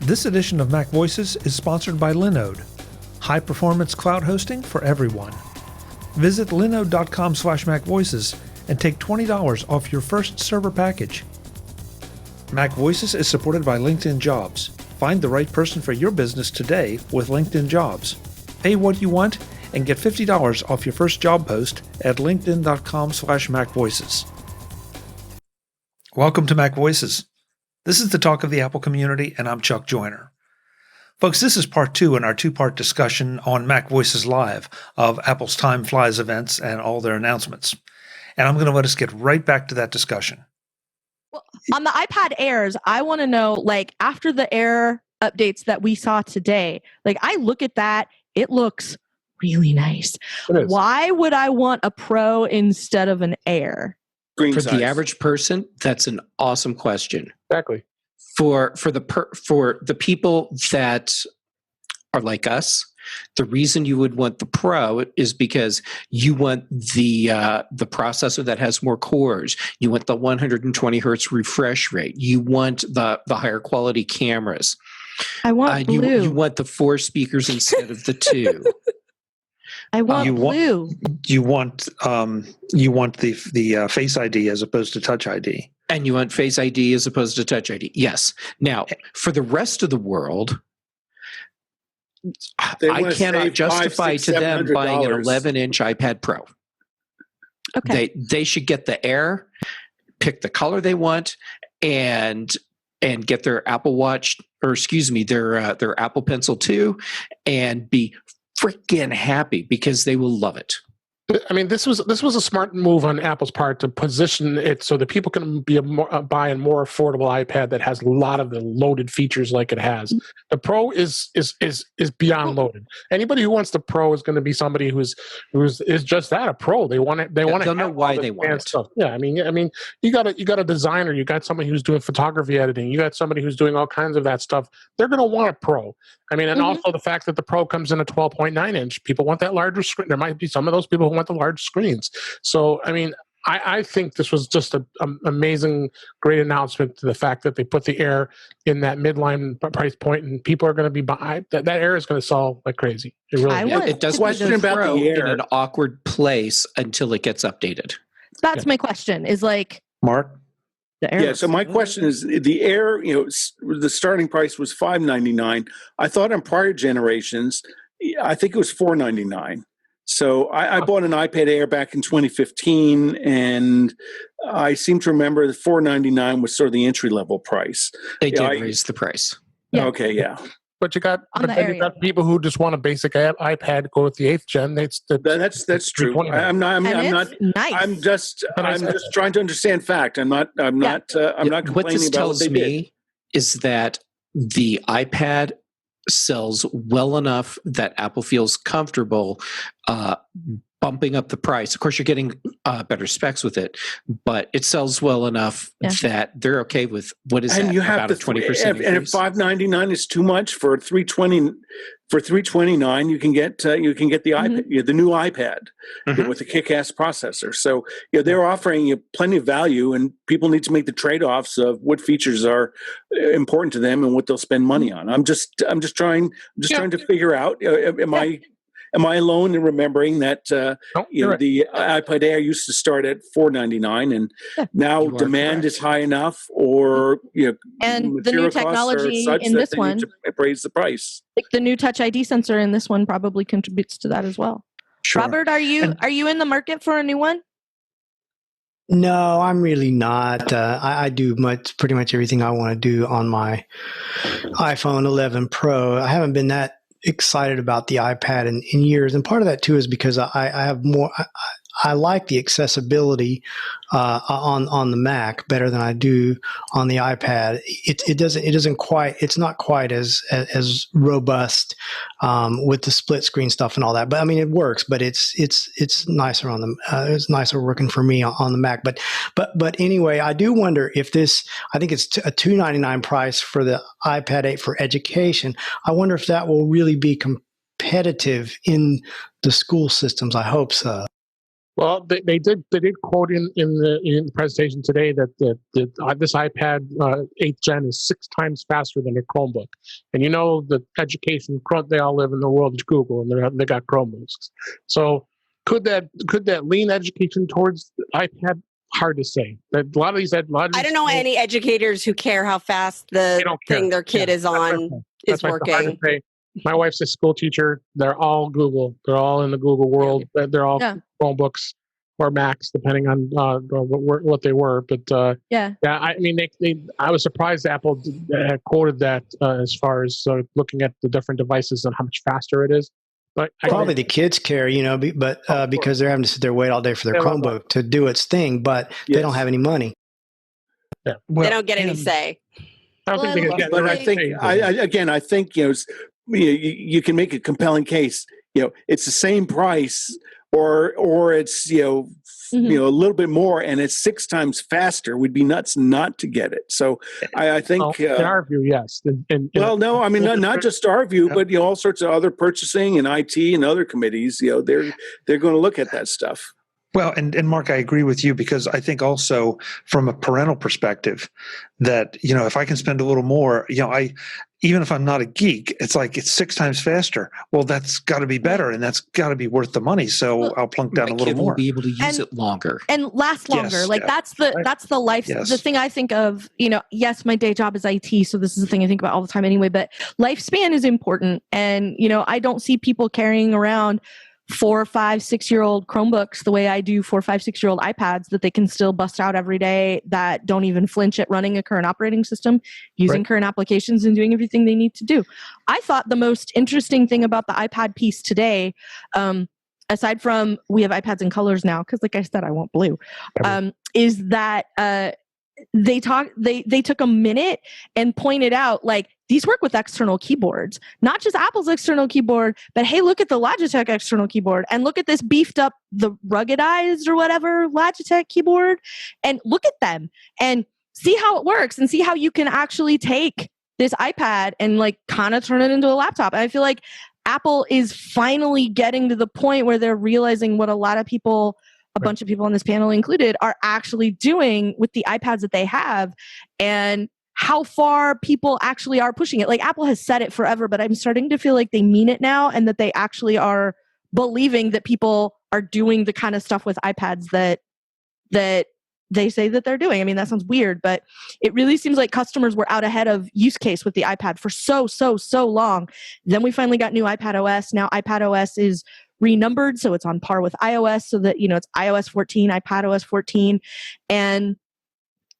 This edition of Mac Voices is sponsored by Linode, high-performance cloud hosting for everyone. Visit linode.com/macvoices and take $20 off your first server package. Mac Voices is supported by LinkedIn Jobs. Find the right person for your business today with LinkedIn Jobs. Pay what you want and get $50 off your first job post at linkedin.com/macvoices. Welcome to Mac Voices. This is the talk of the Apple community, and I'm Chuck Joyner. Folks, this is part 2 in our 2-part discussion on Mac Voices Live of Apple's Time Flies events and all their announcements. And I'm going to let us get right back to that discussion. Well, on the iPad Airs, I want to know, after the Air updates that we saw today, I look at that, it looks really nice. Why would I want a Pro instead of an Air? For the average person, that's an awesome question. Exactly. For the people that are like us, the reason you would want the Pro is because you want the processor that has more cores. You want the 120 hertz refresh rate. You want the higher quality cameras. I want blue. You want the 4 speakers instead of the 2. I want blue. You want the Face ID as opposed to Touch ID. And you want Face ID as opposed to Touch ID. Yes. Now, for the rest of the world, I cannot justify to them buying an 11-inch iPad Pro. Okay. They should get the Air, pick the color they want, and get their Apple Watch, or their Apple Pencil 2, and be freaking happy because they will love it. I mean, this was a smart move on Apple's part to position it so that people can buy a more affordable iPad that has a lot of the loaded features like it has. The Pro is beyond loaded. Anybody who wants the Pro is going to be somebody who's just that, a Pro. They want it. They want to. They'll know why they want it. Stuff. Yeah, I mean, you got a designer. You got somebody who's doing photography editing. You got somebody who's doing all kinds of that stuff. They're going to want a Pro. I mean, and also the fact that the Pro comes in a 12.9 inch. People want that larger screen. There might be some of those people who want the large screens. So, I mean, I think this was just an amazing, great announcement to the fact that they put the Air in that midline price point, and people are going to be buying that Air is going to sell like crazy. It really is. It does put the Pro in an awkward place until it gets updated. That's my question. Is Mark? Yeah, so my question is, the Air, the starting price was $599. I thought on prior generations, I think it was $499. So I bought an iPad Air back in 2015, and I seem to remember that $499 was sort of the entry-level price. They did raise the price. Yeah. Okay, yeah. But you got people who just want a basic iPad, go with the 8th gen. That's true. I'm just trying to understand fact. I'm not complaining what this about tells what they me did. is that the iPad sells well enough that Apple feels comfortable bumping up the price. Of course, you're getting better specs with it, but it sells well enough that they're okay with what is and that, you have about a 20% increase? And if $599 is too much for $329, you can get the iPad, the new iPad with a kick-ass processor. So they're offering you plenty of value, and people need to make the trade-offs of what features are important to them and what they'll spend money on. I'm just trying to figure out, Am I alone in remembering that the iPad Air used to start at $499, and now demand is high enough, or and the new technology in this one raise the price. The new Touch ID sensor in this one probably contributes to that as well. Sure. Robert, are you in the market for a new one? No, I'm really not. I do pretty much everything I want to do on my iPhone 11 Pro. I haven't been that excited about the iPad in years, and part of that too is because I have more. I like the accessibility on the Mac better than I do on the iPad. It's not quite as robust with the split screen stuff and all that. But I mean, it works. But it's nicer on the it's nicer working for me on the Mac. But anyway, I do wonder if this. I think it's a $299 price for the iPad 8 for education. I wonder if that will really be competitive in the school systems. I hope so. Well, they did quote in the presentation today that this iPad 8th gen is 6 times faster than a Chromebook, and you know the education front they all live in the world is Google, and they got Chromebooks. So could that lean education towards iPad? Hard to say. A lot of these, I don't know any educators who care how fast the thing their kid is on is working. My wife's a school teacher. They're all Google. They're all in the Google world. They're all Chromebooks or Macs, depending on what they were. But I mean, I was surprised Apple quoted that as far as looking at the different devices and how much faster it is. But probably the kids care, but because they're having to sit there wait all day for their Chromebook to do its thing, but they don't have any money. Yeah. Well, they don't get any say. I don't think they get. But I think you can make a compelling case. It's the same price, or it's a little bit more, and it's 6 times faster. We'd be nuts not to get it. So I think in our view, yes. No, I mean not just our view, but all sorts of other purchasing and IT and other committees. They're going to look at that stuff. Well, and Mark, I agree with you, because I think also from a parental perspective that, if I can spend a little more, even if I'm not a geek, it's like it's 6 times faster. Well, that's got to be better, and that's got to be worth the money. So I'll plunk down a little more. Will be able to use it longer and last longer. That's the life. Yes. The thing I think of. Yes, my day job is IT, so this is the thing I think about all the time anyway. But lifespan is important, and I don't see people carrying around 4, 5, 6-year-old Chromebooks the way I do 4, 5, 6-year-old iPads that they can still bust out every day, that don't even flinch at running a current operating system, using current applications, and doing everything they need to do. I thought the most interesting thing about the iPad piece today, aside from we have iPads in colors now, because like I said, I want blue, is that they took a minute and pointed out, like, these work with external keyboards, not just Apple's external keyboard, but hey, look at the Logitech external keyboard, and look at this beefed up, the ruggedized or whatever Logitech keyboard, and look at them and see how it works, and see how you can actually take this iPad and like kind of turn it into a laptop. And I feel like Apple is finally getting to the point where they're realizing what a lot of people, a bunch of people on this panel included, are actually doing with the iPads that they have, and how far people actually are pushing it. Like, Apple has said it forever, but I'm starting to feel like they mean it now, and that they actually are believing that people are doing the kind of stuff with iPads that they say that they're doing. I mean, that sounds weird, but it really seems like customers were out ahead of use case with the iPad for so long. Then we finally got new iPad OS. Now iPad OS is renumbered, so it's on par with iOS, so that it's iOS 14, iPad OS 14,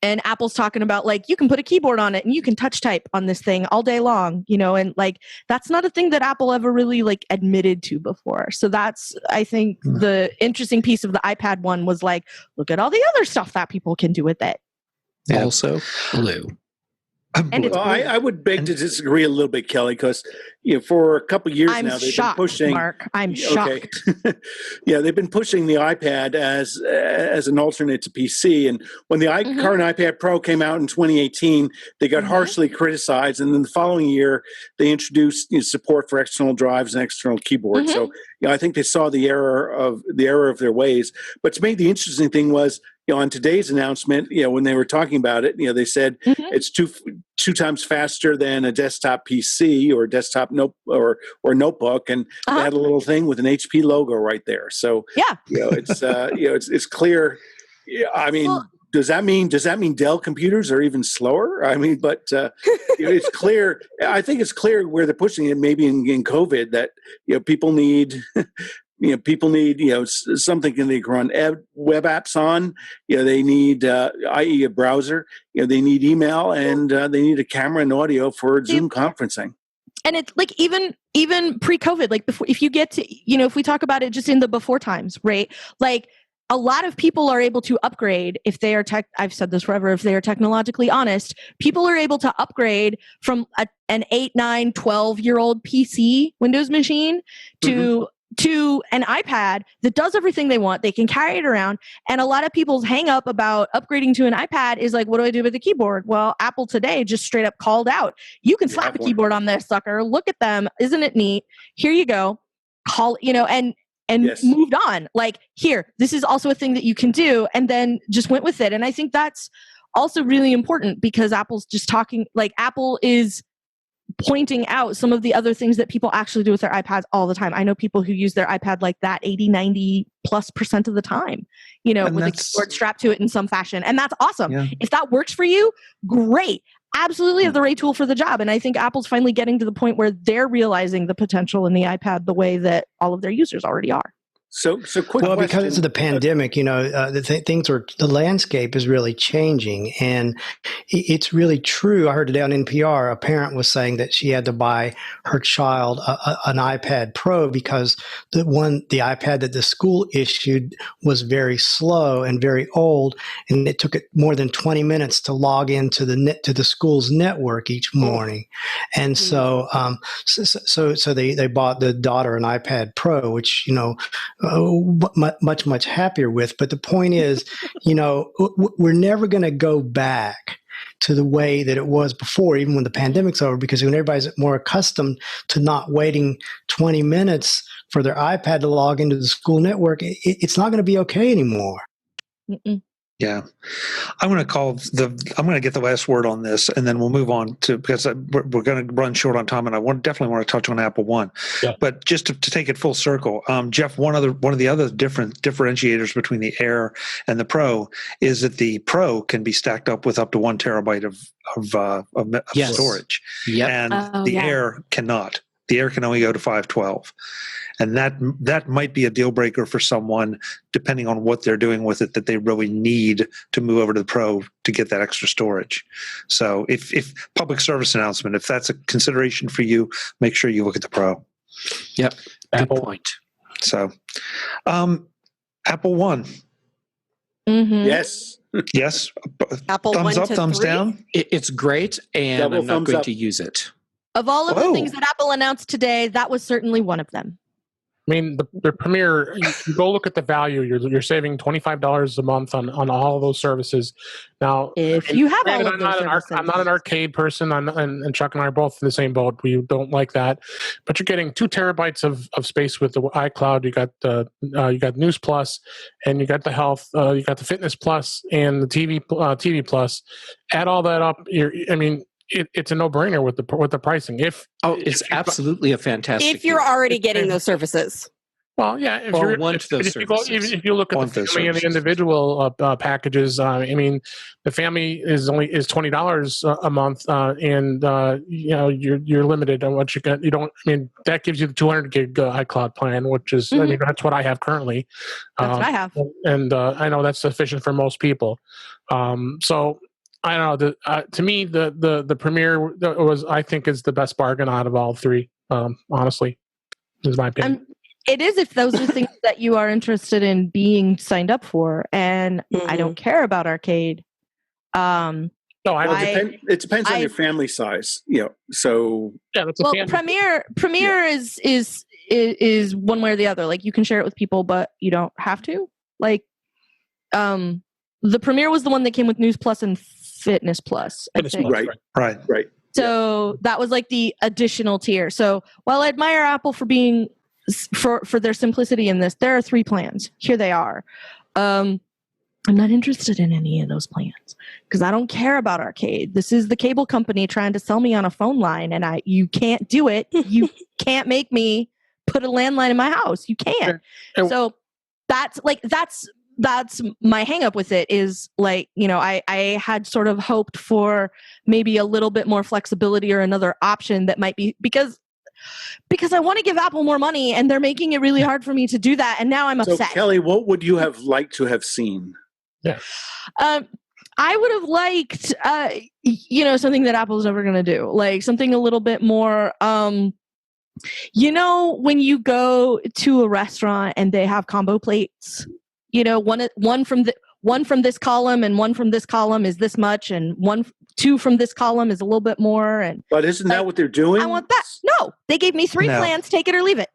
and Apple's talking about, like, you can put a keyboard on it and you can touch type on this thing all day long, and like, that's not a thing that Apple ever really like admitted to before. So that's, I think, the interesting piece of the iPad one was like, look at all the other stuff that people can do with it. Also blue. I would beg to disagree a little bit, Kelly, because for a couple of years now they've been pushing. Mark, I'm shocked. They've been pushing the iPad as an alternate to PC, and when the current iPad Pro came out in 2018, they got harshly criticized, and then the following year they introduced support for external drives and external keyboards. So I think they saw the error of their ways. But to me, the interesting thing was, on today's announcement, when they were talking about it, they said it's two times faster than a desktop PC or desktop notebook, and they had a little thing with an HP logo right there. So it's clear. I mean, does that mean Dell computers are even slower? I mean, but it's clear. I think it's clear where they're pushing it. Maybe in COVID, that people need. People need, something they can run web apps on. They need, i.e., a browser. They need email, and they need a camera and audio for Zoom conferencing. And it's like even pre-COVID, like before, if you get to, if we talk about it just in the before times, right? Like, a lot of people are able to upgrade if they are I've said this forever, if they are technologically honest, people are able to upgrade from an 8, 9, 12-year-old PC Windows machine to an iPad that does everything they want. They can carry it around. And a lot of people's hang up about upgrading to an iPad is like, what do I do with the keyboard? Well, Apple today just straight up called out, you can slap a keyboard on this sucker. Look at them. Isn't it neat? Here you go. And and moved on. Like, here, this is also a thing that you can do, and then just went with it. And I think that's also really important because Apple's just talking, like Apple is pointing out some of the other things that people actually do with their iPads all the time. I know people who use their iPad like that 80, 90+% of the time, with a keyboard strapped to it in some fashion. And that's awesome. Yeah. If that works for you, great. Absolutely have the right tool for the job. And I think Apple's finally getting to the point where they're realizing the potential in the iPad the way that all of their users already are. So quick well, question. because of the pandemic, the landscape is really changing, and it's really true. I heard today on NPR, a parent was saying that she had to buy her child an iPad Pro because the iPad that the school issued was very slow and very old, and it took it more than 20 minutes to log into the school's network each morning, and so they bought the daughter an iPad Pro, which much happier with. But the point is, we're never going to go back to the way that it was before, even when the pandemic's over, because when everybody's more accustomed to not waiting 20 minutes for their iPad to log into the school network, it's not going to be okay anymore. Mm-mm. Yeah. I'm going to get the last word on this, and then we'll move on because we're going to run short on time, and I definitely want to touch on AppleOne. Yeah. But just to take it full circle, Jeff, one of the other different differentiators between the Air and the Pro is that the Pro can be stacked up with up to 1 terabyte of storage. Yep. And the Air cannot. The Air can only go to 512. And that might be a deal breaker for someone, depending on what they're doing with it, that they really need to move over to the Pro to get that extra storage. So if public service announcement, if that's a consideration for you, make sure you look at the Pro. Yep. Good point. So AppleOne. Mm-hmm. Yes. Yes. Apple thumbs 1 up, to thumbs 3? down. It's great, and Double I'm not thumbs going up. to use it. Of all of the things that Apple announced today, that was certainly one of them. I mean, the Premier, you go look at the value. You're saving $25 a month on all of those services. Now, if you have all of those services. I'm not an arcade person, and Chuck and I are both in the same boat. We don't like that. But you're getting 2 terabytes of space with the iCloud. You got News Plus, and you got the Health. You got the Fitness Plus and the TV Plus. Add all that up. It's a no-brainer with the pricing. It's absolutely a fantastic. If you're already getting those services. Well, yeah. If you look at the family and the individual packages, the family is $20 a month, and you're limited on what you get. That gives you the 200 gig iCloud plan, which is that's what I have currently. That's what I have, and I know that's sufficient for most people. So. I don't know. To me, the Premier I think is the best bargain out of all three. Honestly, is my opinion. It is if those are things that you are interested in being signed up for, and I don't care about arcade. No, it depends on your family size. So that's Premier is one way or the other. Like, you can share it with people, but you don't have to. Like, the Premier was the one that came with News Plus and Fitness Plus. Right. So that was like the additional tier. So while I admire Apple for being for their simplicity in this, there are 3 plans. Here they are. I'm not interested in any of those plans because I don't care about arcade. This is the cable company trying to sell me on a phone line, and you can't do it. You can't make me put a landline in my house. You can't. So that's my hang up with it is like, I had sort of hoped for maybe a little bit more flexibility or another option that might be because I want to give Apple more money and they're making it really hard for me to do that. And now I'm upset. So Kelly, what would you have liked to have seen? Yeah. I would have liked, something that Apple's never going to do, like something a little bit more, when you go to a restaurant and they have combo plates, one from this column and one from this column is this much, and 2 from this column is a little bit more. And but isn't that what they're doing? I want that. No, they gave me 3 plans. Take it or leave it,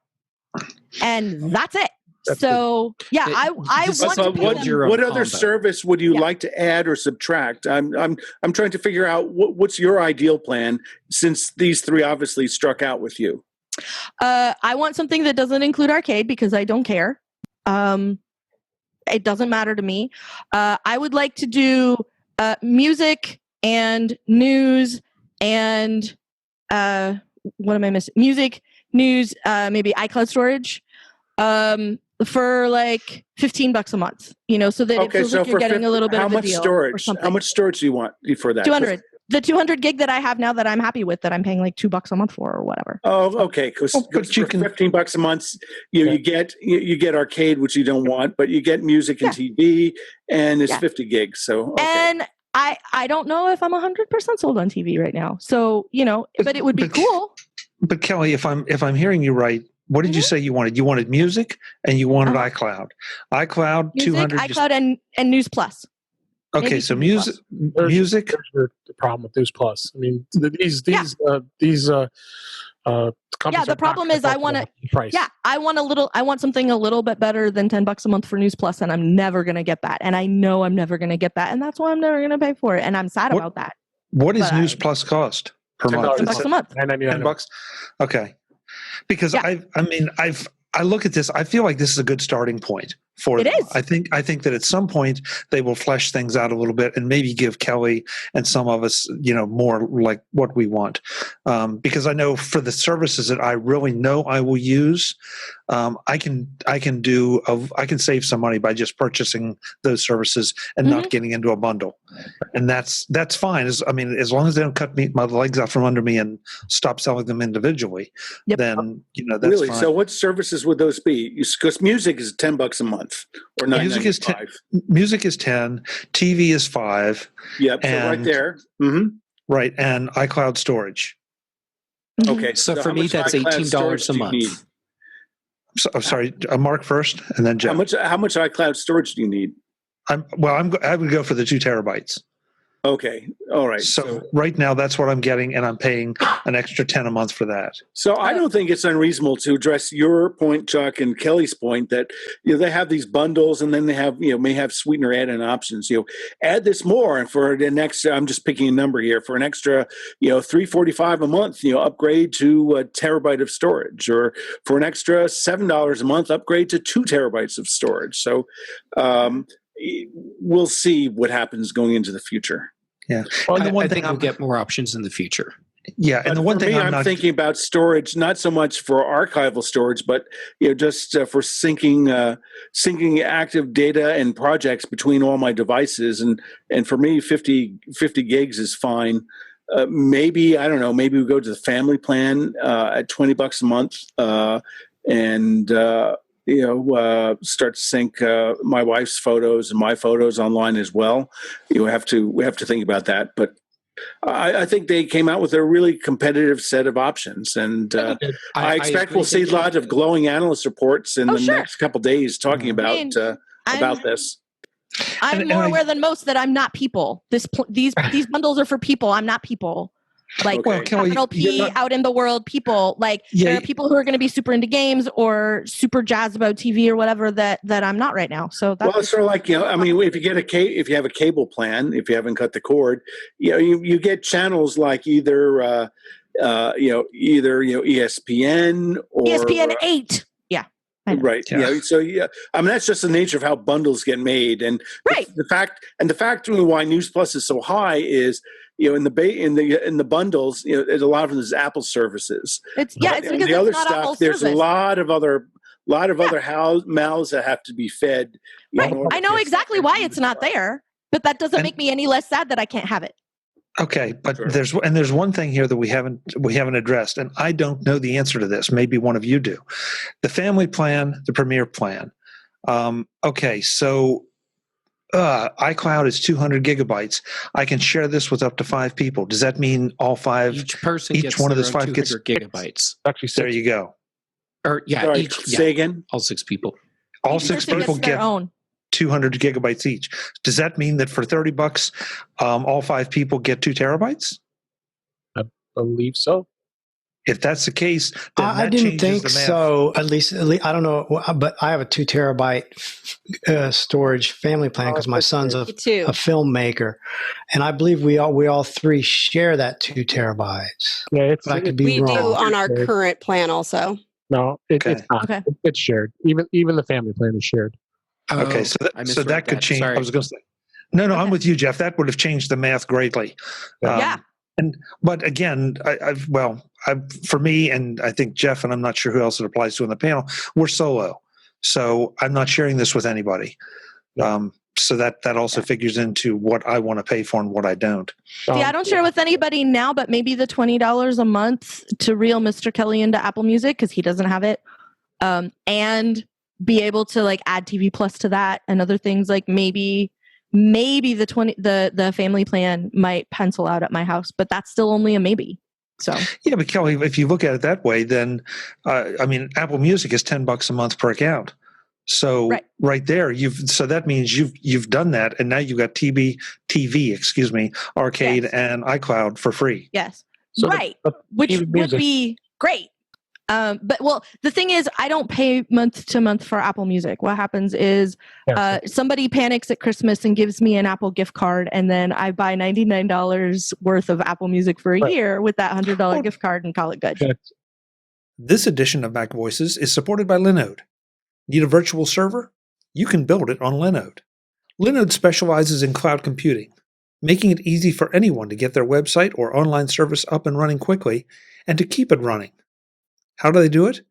and that's it. So yeah, I want to pay them. What other service would you like to add or subtract? I'm trying to figure out what's your ideal plan, since these 3 obviously struck out with you. I want something that doesn't include arcade because I don't care. It doesn't matter to me. I would like to do music and news and what am I missing? Music, news, maybe iCloud storage for like $15 a month. So that it feels like you're getting a little bit of a deal. How much storage do you want for that? 200. The 200 gig that I have now that I'm happy with, that I'm paying like $2 a month for or whatever. Oh, okay. Because for $15 a month, you get arcade, which you don't want, but you get music and TV, and it's 50 gigs. So and I don't know if I'm 100% sold on TV right now. So but it would be cool. But Kelly, if I'm hearing you right, what did you say you wanted? You wanted music and you wanted iCloud. iCloud, music, 200. iCloud and News Plus. Okay, Maybe so music. There's the problem with News Plus. I mean, these companies. The problem is I want to. Yeah, I want something a little bit better than $10 a month for News Plus, and I'm never going to get that. And I know I'm never going to get that, and that's why I'm never going to pay for it. And I'm sad about that. What does News Plus cost per month? $10 a month. $10. Okay, because I look at this. I feel like this is a good starting point for them. It is. I think that at some point they will flesh things out a little bit and maybe give Kelly and some of us, more like what we want. Because I know for the services that I really know I will use, I can save some money by just purchasing those services and not getting into a bundle, and that's fine. As long as they don't cut my legs out from under me and stop selling them individually, then that's really fine. So what services would those be? Because music is $10 a month or music is 10. Music is 10. TV is 5. Yep. So right there. Mm-hmm. Right, and iCloud storage. Okay. So for me, that's $18 a month. Sorry, Mark first, and then Jeff. How much iCloud storage do you need? I would go for the 2 terabytes. Okay. All right. So right now that's what I'm getting, and I'm paying an extra $10 a month for that. So I don't think it's unreasonable to address your point, Chuck, and Kelly's point that they have these bundles, and then they have may have sweetener add-in options. Add this more, and for the next, I'm just picking a number here, for an extra $345 a month, upgrade to a terabyte of storage, or for an extra $7 a month, upgrade to 2 terabytes of storage. So we'll see what happens going into the future. Yeah. Well, I think we'll get more options in the future. Yeah, and the one thing I'm thinking about storage, not so much for archival storage, but just for syncing active data and projects between all my devices, and for me, 50 gigs is fine. Maybe I don't know. Maybe we go to the family plan at $20 a month, and start to sync my wife's photos and my photos online as well. We have to think about that, but I think they came out with a really competitive set of options, and I expect we'll see a lot of glowing analyst reports in the next couple of days talking about this. I'm more aware than most that I'm not people. These bundles are for people. I'm not people. Like capital P out in the world people. Like there are people who are going to be super into games or super jazzed about TV or whatever that I'm not right now. So that's it's sort of like if you have a cable plan, if you haven't cut the cord, you get channels like either ESPN or ESPN 8. Right. Yeah. So that's just the nature of how bundles get made, and the fact why News Plus is so high is in the bundles a lot of them is Apple services. It's because the other not stuff. Apple There's service. a lot of other mouths that have to be fed. Right. I know exactly why it's not there, but that doesn't make me any less sad that I can't have it. Okay, but there's one thing here that we haven't addressed, and I don't know the answer to this. Maybe one of you do. The family plan, the premier plan. Okay, so iCloud is 200 gigabytes. I can share this with up to 5 people. Does that mean all 5? Each one of those 5 gets gigabytes. Actually, there you go. Or say again. All 6 people. All 6 people get 200 gigabytes each. Does that mean that for $30, all 5 people get 2 terabytes? I believe so. If that's the case, then I that didn't changes think the math. so. At least I don't know, but I have a 2 terabyte storage family plan because my son's a filmmaker, and I believe we all 3 share that 2 terabytes. Yeah, but I could be we wrong. do on our current plan also. No, it's not. Okay. It's shared. Even the family plan is shared. Okay, so that could change. Sorry. I was going to say, no, I'm with you, Jeff. That would have changed the math greatly. But again, for me, and I think Jeff, and I'm not sure who else it applies to on the panel, we're solo, so I'm not sharing this with anybody. So that also figures into what I want to pay for and what I don't. I don't share with anybody now, but maybe the $20 a month to reel Mr. Kelly into Apple Music because he doesn't have it, and be able to like add TV Plus to that and other things like maybe the family plan might pencil out at my house, but that's still only a maybe. So yeah, but Kelly, if you look at it that way, then Apple Music is $10 a month per account. So right there, that means you've done that, and now you've got TV, Arcade, and iCloud for free. Yes, so which would be great. But the thing is, I don't pay month to month for Apple Music. What happens is somebody panics at Christmas and gives me an Apple gift card, and then I buy $99 worth of Apple Music for a year with that $100 gift card and call it good. This edition of MacVoices is supported by Linode. Need a virtual server? You can build it on Linode. Linode specializes in cloud computing, making it easy for anyone to get their website or online service up and running quickly and to keep it running. How do they do it?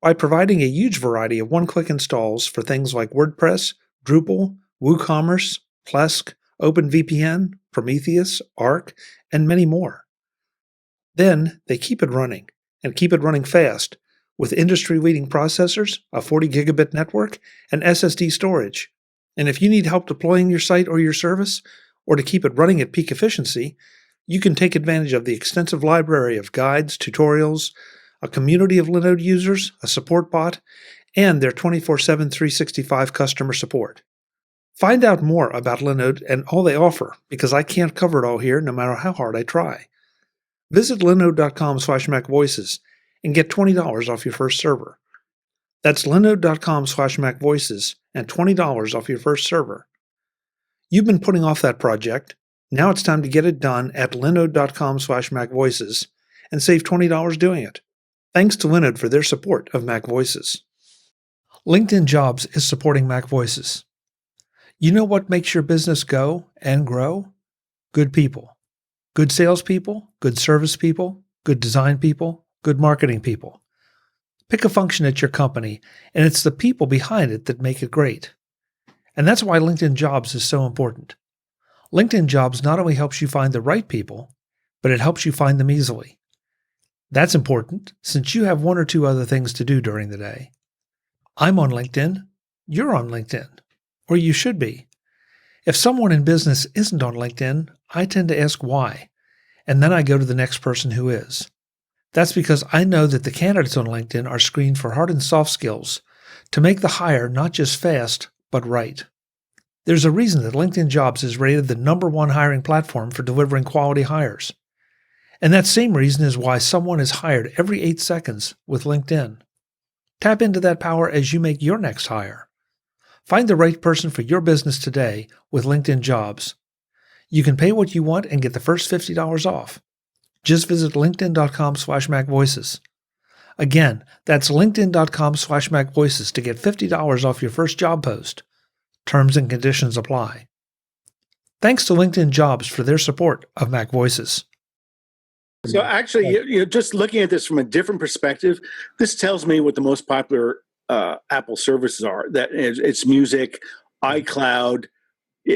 By providing a huge variety of one-click installs for things like WordPress, Drupal, WooCommerce, Plesk, OpenVPN, Prometheus, Arc, and many more. Then they keep it running, and keep it running fast, with industry-leading processors, a 40 gigabit network, and SSD storage. And if you need help deploying your site or your service, or to keep it running at peak efficiency, you can take advantage of the extensive library of guides, tutorials, a community of Linode users, a support bot, and their 24/7 365 customer support. Find out more about Linode and all they offer, because I can't cover it all here no matter how hard I try. Visit linode.com/MacVoices and get $20 off your first server. That's linode.com/MacVoices and $20 off your first server. You've been putting off that project. Now it's time to get it done at linode.com/MacVoices and save $20 doing it. Thanks to Linode for their support of MacVoices. LinkedIn Jobs is supporting MacVoices. You know what makes your business go and grow? Good people. Good salespeople, good service people, good design people, good marketing people. Pick a function at your company, and it's the people behind it that make it great. And that's why LinkedIn Jobs is so important. LinkedIn Jobs not only helps you find the right people, but it helps you find them easily. That's important since you have 1 or 2 other things to do during the day. I'm on LinkedIn. You're on LinkedIn. Or you should be. If someone in business isn't on LinkedIn, I tend to ask why, and then I go to the next person who is. That's because I know that the candidates on LinkedIn are screened for hard and soft skills to make the hire not just fast, but right. There's a reason that LinkedIn Jobs is rated the #1 hiring platform for delivering quality hires. And that same reason is why someone is hired every 8 seconds with LinkedIn. Tap into that power as you make your next hire. Find the right person for your business today with LinkedIn Jobs. You can pay what you want and get the first $50 off. Just visit linkedin.com/MacVoices. Again, that's linkedin.com/MacVoices to get $50 off your first job post. Terms and conditions apply. Thanks to LinkedIn Jobs for their support of MacVoices. So actually, just looking at this from a different perspective, this tells me what the most popular Apple services are. That it's music, iCloud,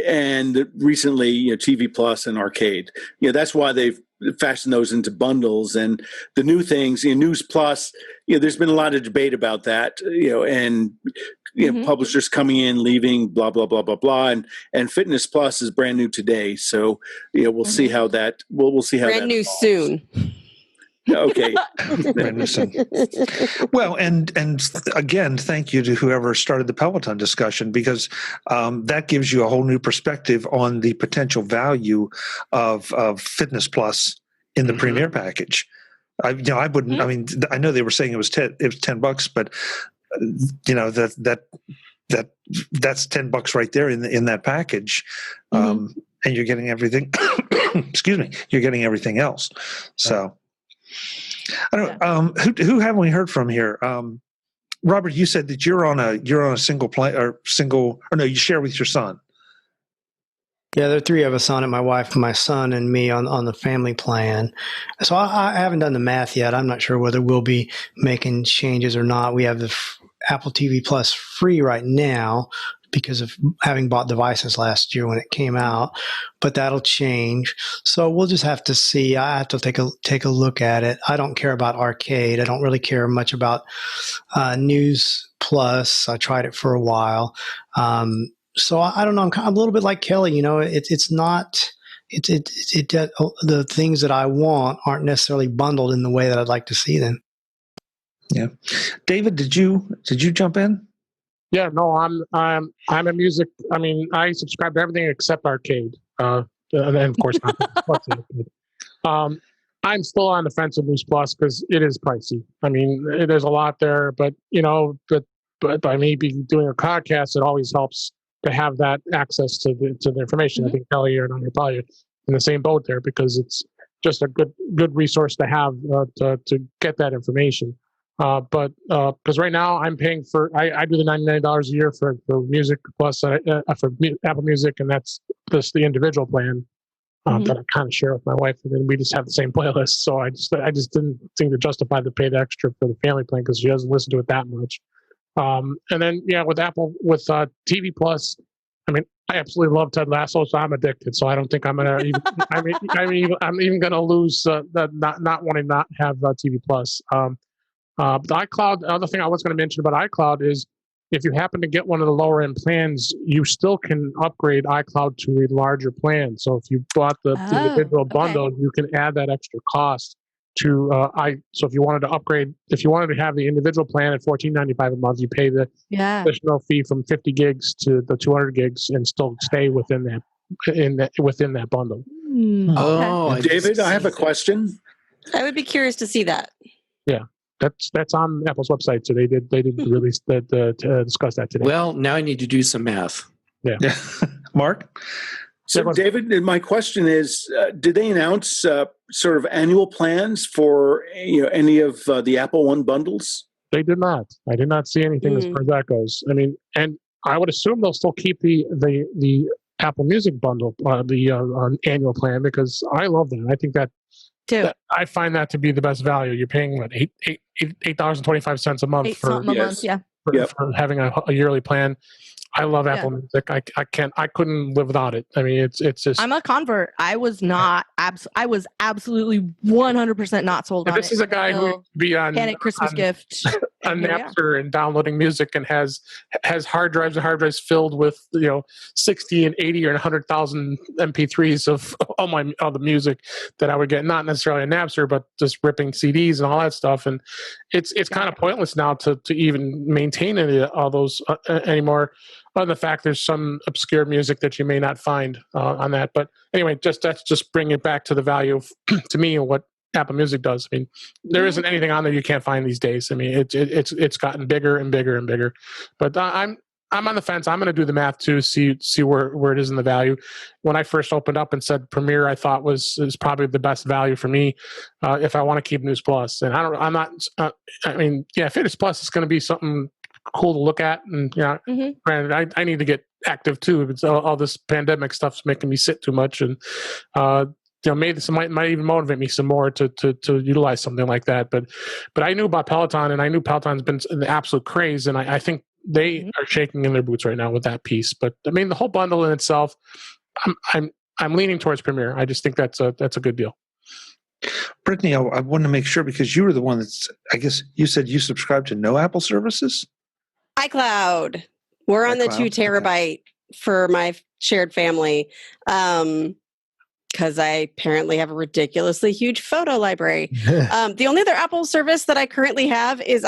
and recently TV Plus and Arcade. That's why they've fashioned those into bundles. And the new things, News Plus, there's been a lot of debate about that. And publishers coming in, leaving, blah blah blah blah blah, and Fitness Plus is brand new today. So we'll see how that. We'll see how brand that new evolves. Soon. Okay. Well, and again, thank you to whoever started the Peloton discussion, because that gives you a whole new perspective on the potential value of Fitness Plus in the Premier package. I wouldn't. I mean, I know they were saying it was $10, but that's $10 right there in that package, and you're getting everything. Excuse me, you're getting everything else. So I don't. Who haven't we heard from here? Robert, you said that you're on a single plan or you share with your son. Yeah, there are three of us on it, my wife, my son, and me on the family plan. So I haven't done the math yet. I'm not sure whether we'll be making changes or not. We have the Apple TV Plus free right now because of having bought devices last year when it came out, but that'll change. So we'll just have to see. I have to take a look at it. I don't care about arcade. I don't really care much about News Plus. I tried it for a while. So I don't know. I'm a little bit like Kelly. It's not. The things that I want aren't necessarily bundled in the way that I'd like to see them. Yeah, David, did you jump in? Yeah, no, I'm a music. I mean, I subscribe to everything except arcade, and then of course, I'm still on the fence with News Plus because it is pricey. I mean, there's a lot there, but by me doing a podcast, it always helps to have that access to the information. I think Kelly, you're probably in the same boat there because it's just a good resource to have to get that information. But because right now I'm paying I do the $99 a year for Music Plus for Apple Music, and that's just the individual plan that I kind of share with my wife, and then we just have the same playlist. So I just didn't think to justify to pay the extra for the family plan because she doesn't listen to it that much. And then with TV Plus, I mean, I absolutely love Ted Lasso, so I'm addicted. So I don't think I'm gonna. I'm even gonna lose not wanting not have TV Plus. But the iCloud. The other thing I was going to mention about iCloud is if you happen to get one of the lower end plans, you still can upgrade iCloud to a larger plan. So if you bought the individual bundle, you can add that extra cost to So if you wanted to upgrade, if you wanted to have the individual plan at $14.95 a month, you pay the additional fee from 50 gigs to the 200 gigs and still stay within that bundle. Oh, David, I have a question. I would be curious to see that. Yeah. That's on Apple's website, so they did release that to discuss that today. Well, now I need to do some math. Yeah. Mark? So, David, my question is, did they announce sort of annual plans for any of the AppleOne bundles? They did not. I did not see anything as far as that goes. I mean, and I would assume they'll still keep the Apple Music bundle, the annual plan, because I love that. I think that I find that to be the best value. You're paying what $8.25 a month for having a yearly plan. I love Apple Music. I couldn't live without it. I mean, it's just. I'm a convert. I was not. I was absolutely 100% not sold on it. This is a guy who be on Panic Christmas gift on Napster and downloading music and has hard drives and hard drives filled with 60 and 80 or 100,000 MP3s of all the music that I would get. Not necessarily on Napster, but just ripping CDs and all that stuff. And it's kind of pointless now to even maintain all those anymore. On the fact there's some obscure music that you may not find on that. But anyway, that's just bring it back to the value of, to me, what Apple Music does. I mean, there isn't anything on there you can't find these days. I mean, it's gotten bigger and bigger and bigger. But I'm on the fence. I'm going to do the math too, see where it is in the value. When I first opened up and said Premiere, I thought is probably the best value for me if I want to keep News Plus. And Fitness Plus is going to be something cool to look at, and granted, I need to get active too. It's all this pandemic stuff's making me sit too much, and maybe this might even motivate me some more to utilize something like that. But I knew about Peloton, and I knew Peloton's been an absolute craze, and I think they are shaking in their boots right now with that piece. But I mean, the whole bundle in itself, I'm leaning towards Premiere. I just think that's a good deal. Brittany, I wanted to make sure because you were the one that's. I guess you said you subscribe to no Apple services. iCloud. We're on the 2 terabyte for my shared family because I apparently have a ridiculously huge photo library. The only other Apple service that I currently have is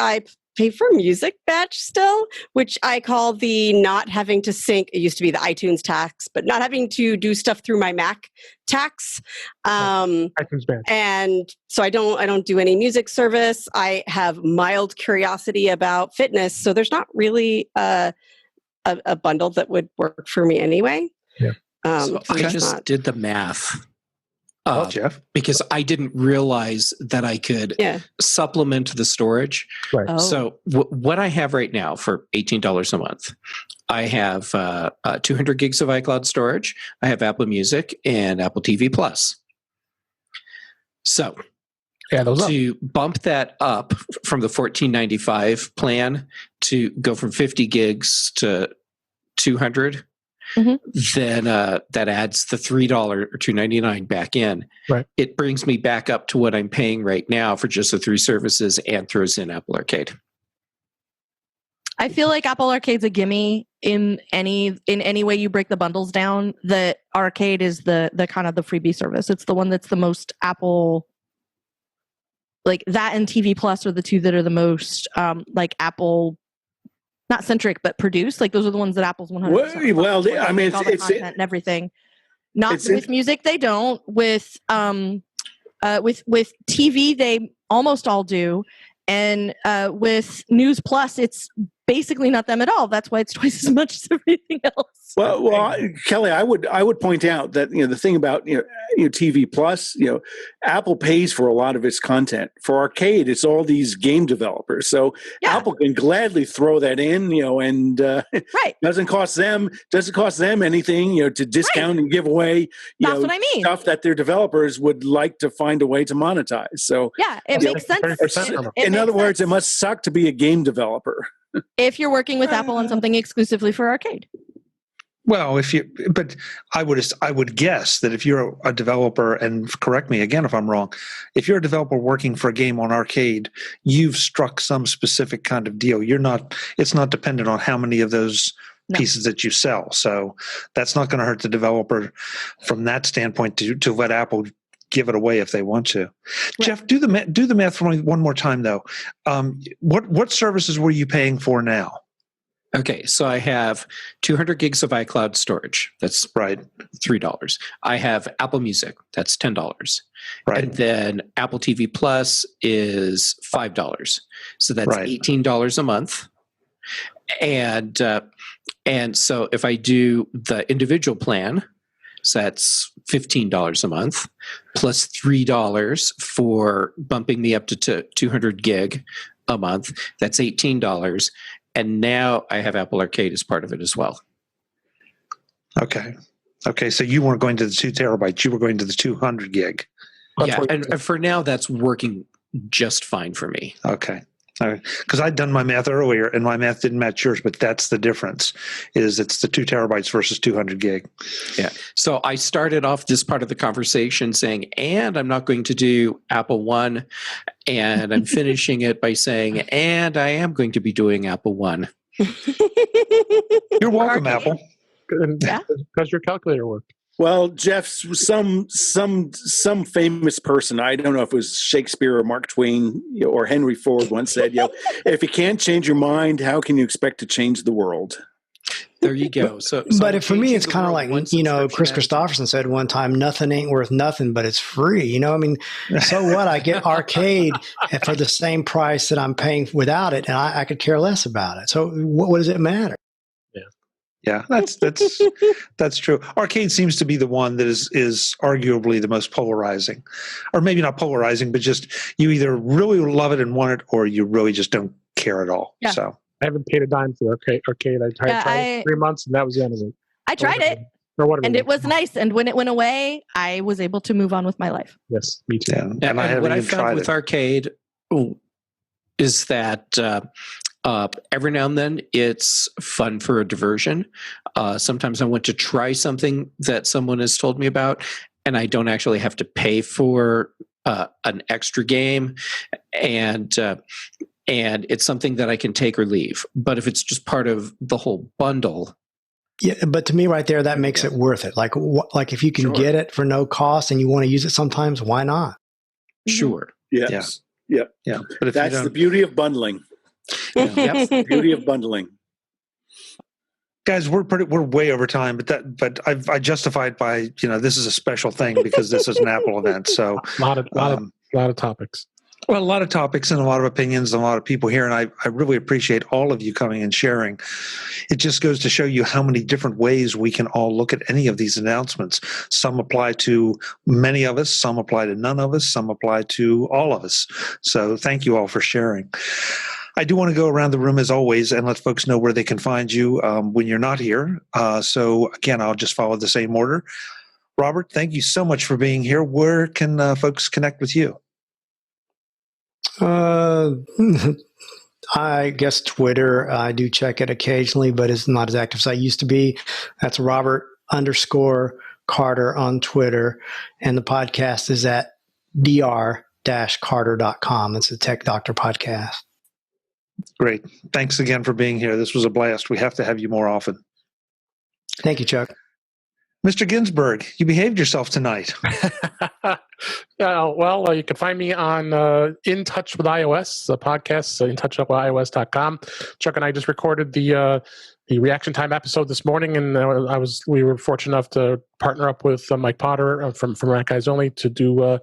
pay for music badge still, which I call the not having to sync. It used to be the iTunes tax, but not having to do stuff through my Mac tax. iTunes badge. And so I don't do any music service. I have mild curiosity about fitness, so there's not really a bundle that would work for me anyway. Yeah. So I just did the math. Jeff, because I didn't realize that I could supplement the storage. Right. Oh. So what I have right now for $18 a month, I have 200 gigs of iCloud storage. I have Apple Music and Apple TV Plus. So to bump that up from the $14.95 plan to go from 50 gigs to 200, then that adds the $3 or $2.99 back in. Right. It brings me back up to what I'm paying right now for just the 3 services and throws in Apple Arcade. I feel like Apple Arcade's a gimme in any way you break the bundles down. The Arcade is the kind of the freebie service. It's the one that's the most Apple, like that and TV Plus are the two that are the most like Apple. Not centric, but produced. Like those are the ones that Apple's 100%. Well, I mean, all the content and everything. Not with music, they don't. With TV, they almost all do, and with News Plus, it's basically not them at all. That's why it's twice as much as everything else. Well, Kelly, I would point out that the thing about TV Plus, Apple pays for a lot of its content. For Arcade, it's all these game developers, so Apple can gladly throw that in, and doesn't cost them anything, to discount and give away, That's what I mean. Stuff that their developers would like to find a way to monetize. So it makes sense. In other words, it must suck to be a game developer if you're working with Apple on something exclusively for Arcade. Well, but I would guess that if you're a developer, and correct me again if I'm wrong, if you're a developer working for a game on Arcade, you've struck some specific kind of deal. It's not dependent on how many of those pieces that you sell. So that's not going to hurt the developer from that standpoint to let Apple give it away if they want to. Right. Jeff, do the math for me one more time though. What services were you paying for now? Okay, so I have 200 gigs of iCloud storage. That's right, $3. I have Apple Music. That's $10. Right. And then Apple TV Plus is $5. So that's $18 a month. And so if I do the individual plan, so that's $15 a month plus $3 for bumping me up to 200 gig a month. That's $18. And now I have Apple Arcade as part of it as well. Okay. So you weren't going to the 2 terabytes. You were going to the 200 gig. Yeah, and for now, that's working just fine for me. Okay. Because I'd done my math earlier, and my math didn't match yours, but that's the difference, is it's the 2 terabytes versus 200 gig. Yeah. So I started off this part of the conversation saying, and I'm not going to do AppleOne, and I'm finishing it by saying, and I am going to be doing AppleOne. You're welcome, Apple. Because your calculator worked. Well, Jeff, some famous person, I don't know if it was Shakespeare or Mark Twain or Henry Ford once said, if you can't change your mind, how can you expect to change the world? There you go. So but for me, it's kind of like, Chris Christopherson said one time, nothing ain't worth nothing, but it's free. So what? I get Arcade for the same price that I'm paying without it, and I could care less about it. So what does it matter? Yeah, that's true. Arcade seems to be the one that is arguably the most polarizing, or maybe not polarizing, but just you either really love it and want it, or you really just don't care at all. Yeah. So I haven't paid a dime for Arcade. I tried it 3 months, and that was the end of it. I tried it, and it was nice. And when it went away, I was able to move on with my life. Yes, me too. Yeah, and what I found with Arcade is that every now and then it's fun for a diversion. Sometimes I want to try something that someone has told me about, and I don't actually have to pay for an extra game, and it's something that I can take or leave. But if it's just part of the whole bundle. Yeah, but to me right there, that makes it worth it. Like if you can get it for no cost and you want to use it sometimes, why not? Sure. Yes. Yeah. But if that's the beauty of bundling. Yep. Beauty of bundling. Guys, we're way over time, but I justify it by, this is a special thing because this is an Apple event. So A lot of topics. Well, a lot of topics and a lot of opinions and a lot of people here, and I really appreciate all of you coming and sharing. It just goes to show you how many different ways we can all look at any of these announcements. Some apply to many of us, some apply to none of us, some apply to all of us. So thank you all for sharing. I do want to go around the room as always and let folks know where they can find you when you're not here. So again, I'll just follow the same order. Robert, thank you so much for being here. Where can folks connect with you? I guess Twitter. I do check it occasionally, but it's not as active as I used to be. That's Robert_Carter on Twitter. And the podcast is at dr-carter.com. It's a Tech Doctor podcast. Great. Thanks again for being here. This was a blast. We have to have you more often. Thank you, Chuck. Mr. Ginsburg, you behaved yourself tonight. Well, you can find me on In Touch with iOS, the podcast, intouchwithios.com. Chuck and I just recorded the reaction time episode this morning, and we were fortunate enough to partner up with Mike Potter from Mac Guys Only to do a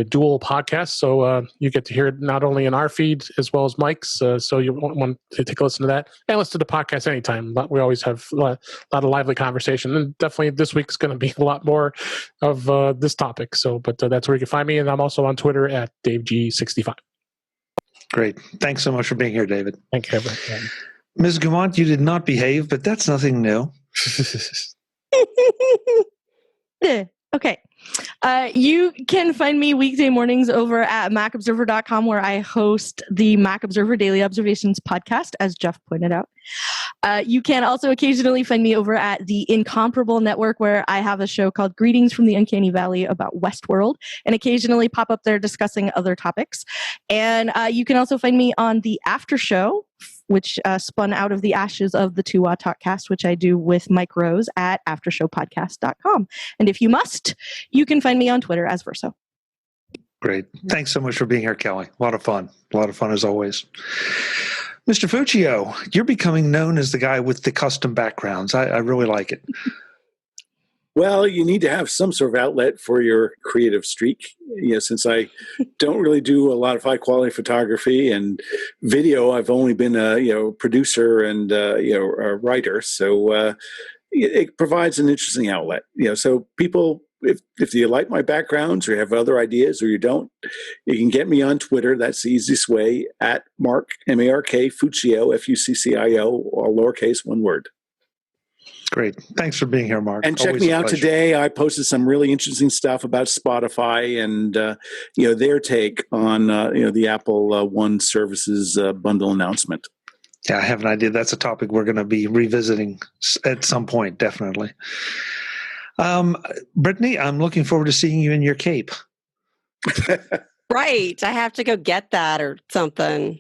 dual podcast. So you get to hear it not only in our feed as well as Mike's. So you want to take a listen to that and listen to the podcast anytime. But we always have a lot of lively conversation, and definitely this week's going to be a lot more of this topic. So, but that's where you can find me, and I'm also on Twitter at DaveG65. Great. Thanks so much for being here, David. Thank you. Ms. Guimont, you did not behave, but that's nothing new. Okay. You can find me weekday mornings over at macobserver.com, where I host the Mac Observer Daily Observations podcast, as Jeff pointed out. You can also occasionally find me over at the Incomparable Network, where I have a show called Greetings from the Uncanny Valley about Westworld, and occasionally pop up there discussing other topics. And you can also find me on the After Show, which spun out of the ashes of the 2 Talkcast, which I do with Mike Rose at aftershowpodcast.com. And if you must, you can find me on Twitter as Verso. Great. Thanks so much for being here, Kelly. A lot of fun. A lot of fun as always. Mr. Fuccio, you're becoming known as the guy with the custom backgrounds. I really like it. Well, you need to have some sort of outlet for your creative streak. Since I don't really do a lot of high quality photography and video, I've only been a producer and a writer. So it provides an interesting outlet. So people, if you like my backgrounds or have other ideas, or you don't, you can get me on Twitter. That's the easiest way, at Mark M-A-R-K Fuccio Fuccio, all lowercase, one word. Great. Thanks for being here, Mark. And check me out today. I posted some really interesting stuff about Spotify and their take on the AppleOne services bundle announcement. Yeah, I have an idea. That's a topic we're going to be revisiting at some point, definitely. Brittany, I'm looking forward to seeing you in your cape. Right. I have to go get that or something.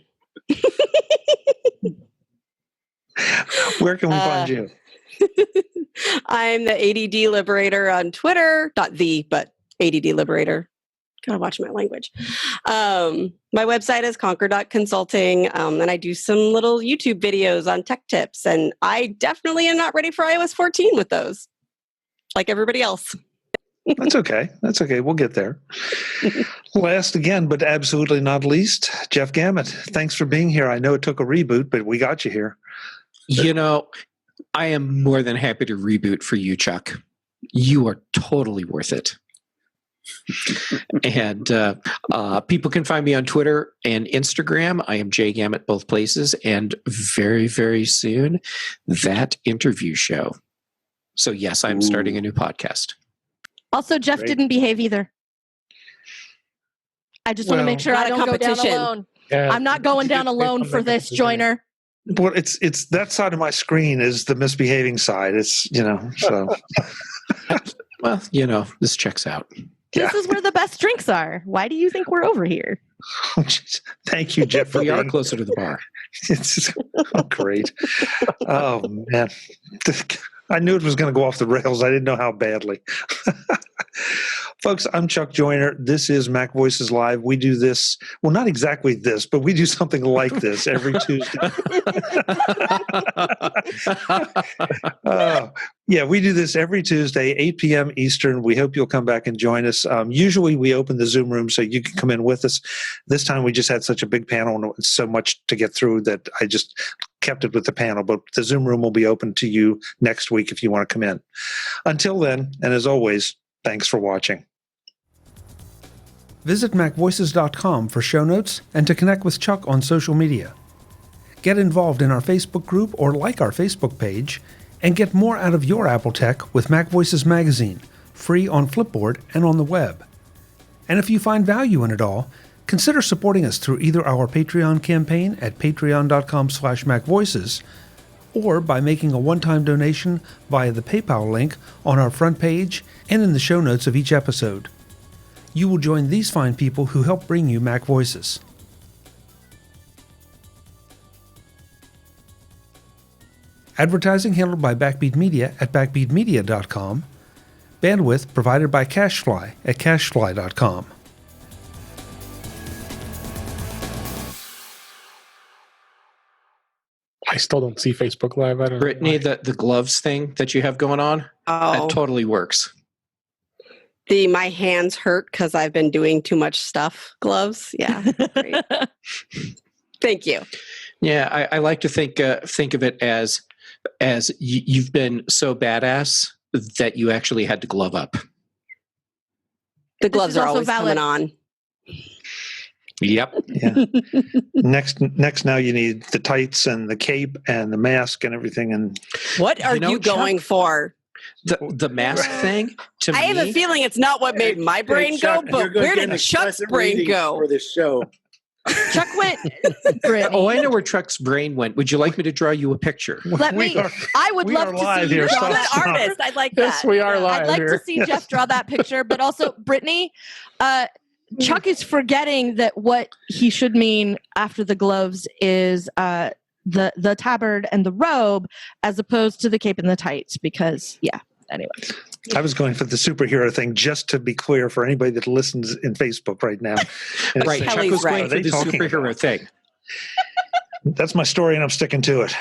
Where can we find you? I'm the ADD Liberator on Twitter. Not the, but ADD Liberator. Gotta watch my language. My website is conquer.consulting, and I do some little YouTube videos on tech tips, and I definitely am not ready for iOS 14 with those, like everybody else. That's okay. That's okay. We'll get there. Last again, but absolutely not least, Jeff Gamet. Thanks for being here. I know it took a reboot, but we got you here. I am more than happy to reboot for you, Chuck. You are totally worth it. And people can find me on Twitter and Instagram. I am JGamet both places. And very, very soon, that interview show. So yes, I'm starting a new podcast. Also, Jeff didn't behave either. I just want to make sure I don't go down alone. Yeah, I'm not going down alone for this, Joiner. Well, it's that side of my screen is the misbehaving side. It's, so. Well, this checks out. This is where the best drinks are. Why do you think we're over here? Thank you, Jeff. We are closer to the bar. It's great. Oh, man. I knew it was going to go off the rails. I didn't know how badly. Folks, I'm Chuck Joyner. This is Mac Voices Live. We do this, well, not exactly this, but we do something like this every Tuesday. Yeah, we do this every Tuesday, 8 p.m. Eastern. We hope you'll come back and join us. Usually we open the Zoom room so you can come in with us. This time we just had such a big panel and so much to get through that I just kept it with the panel. But the Zoom room will be open to you next week if you want to come in. Until then, and as always, thanks for watching. Visit MacVoices.com for show notes and to connect with Chuck on social media. Get involved in our Facebook group or like our Facebook page, and get more out of your Apple tech with Mac Voices Magazine, free on Flipboard and on the web. And if you find value in it all, consider supporting us through either our Patreon campaign at patreon.com/MacVoices or by making a one-time donation via the PayPal link on our front page and in the show notes of each episode. You will join these fine people who help bring you Mac Voices. Advertising handled by Backbeat Media at backbeatmedia.com. Bandwidth provided by CacheFly at cachefly.com. I still don't see Facebook Live. I don't Brittany, know. the gloves thing that you have going on, that totally works. My hands hurt because I've been doing too much stuff. Gloves, yeah. Great. Thank you. Yeah, I like to think of it as you've been so badass that you actually had to glove up. The gloves are also always valid. coming on. Yep. Yeah. Next, now you need the tights and the cape and the mask and everything. And What are you going for? The mask thing, to me... I have a feeling it's not what made my brain go, but where did Chuck's brain go? For this show. Chuck went. Brittany. Oh, I know where Chuck's brain went. Would you like me to draw you a picture? I would we love are to live see here. you draw You're that an Stop. artist. I like that. Yes, we are live I'd like here. to see Jeff draw that picture, but also Brittany. Chuck is forgetting that what he should mean after the gloves is the tabard and the robe, as opposed to the cape and the tights. Because anyway. I was going for the superhero thing, just to be clear for anybody that listens in Facebook right now. And Right, saying, Chuck Kelly's was right. going What for are they the talking superhero about? thing. That's my story, and I'm sticking to it.